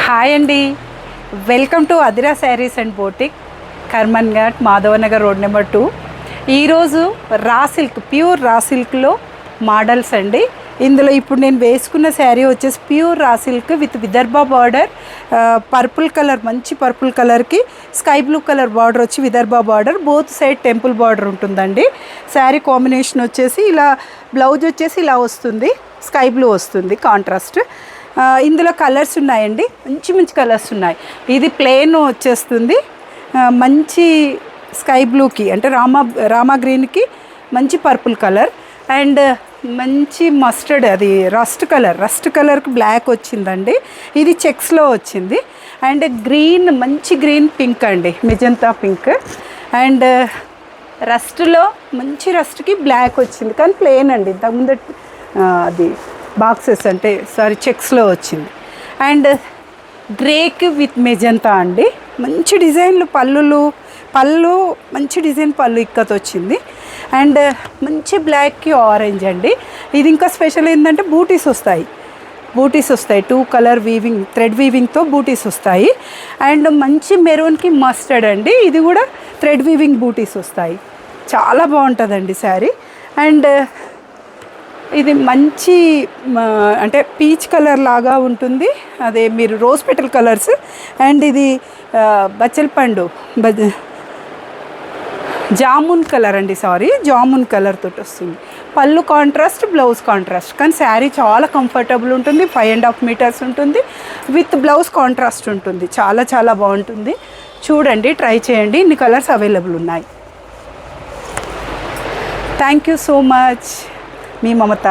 Hi అండి, welcome to Adira Sarees and boutique, Karmanghat, Madhavanagar road number 2. ఈరోజు raw silk, pure raw సిల్క్లో models అండి. ఇందులో ఇప్పుడు నేను వేసుకున్న శారీ వచ్చేసి pure raw silk with Vidarbha border, purple colour, మంచి పర్పుల్ కలర్కి స్కై బ్లూ కలర్ బార్డర్ వచ్చి Vidarbha border, both side temple border ఉంటుందండి. శారీ కాంబినేషన్ వచ్చేసి ఇలా, బ్లౌజ్ వచ్చేసి ఇలా వస్తుంది, స్కై బ్లూ వస్తుంది కాంట్రాస్ట్. ఇందులో కలర్స్ ఉన్నాయండి, మంచి మంచి కలర్స్ ఉన్నాయి. ఇది ప్లెయిన్ వచ్చేస్తుంది, మంచి స్కై బ్లూకి అంటే రామా గ్రీన్కి మంచి పర్పుల్ కలర్, అండ్ మంచి మస్టర్డ్, అది రస్ట్ కలర్కి బ్లాక్ వచ్చిందండి. ఇది చెక్స్లో వచ్చింది. అండ్ గ్రీన్, మంచి గ్రీన్ పింక్ అండి, మెజంతా పింక్. అండ్ రస్ట్లో మంచి రస్ట్కి బ్లాక్ వచ్చింది, కానీ ప్లెయిన్ అండి. ఇంతకుముందు అది బాక్సెస్ అంటే చెక్స్లో వచ్చింది. అండ్ గ్రేక్ విత్ మెజంతా అండి, మంచి డిజైన్లు, పళ్ళు మంచి డిజైన్ పళ్ళు ఇక్కత్ వచ్చింది. అండ్ మంచి బ్లాక్కి ఆరెంజ్ అండి. ఇది ఇంకా స్పెషల్ ఏంటంటే బూటీస్ వస్తాయి, 2 కలర్ వీవింగ్, థ్రెడ్ వీవింగ్తో బూటీస్ వస్తాయి. అండ్ మంచి మెరూన్కి మస్టర్డ్ అండి, ఇది కూడా థ్రెడ్ వీవింగ్ బూటీస్ వస్తాయి. చాలా బాగుంటుందండి శారీ. అండ్ ఇది మంచి అంటే పీచ్ కలర్ లాగా ఉంటుంది, అదే మీరు రోజ్ పెటల్ కలర్స్. అండ్ ఇది బచ్చల పండు, జామున్ కలర్ అండి, జామున్ కలర్ తోటి వస్తుంది. పళ్ళు కాంట్రాస్ట్, బ్లౌజ్ కాంట్రాస్ట్, కానీ శారీ చాలా కంఫర్టబుల్ ఉంటుంది. 5.5 మీటర్స్ ఉంటుంది, విత్ బ్లౌజ్ కాంట్రాస్ట్ ఉంటుంది. చాలా చాలా బాగుంటుంది. చూడండి, ట్రై చేయండి, ఇన్ని కలర్స్ అవైలబుల్ ఉన్నాయి. Thank you so much. Me Mamata.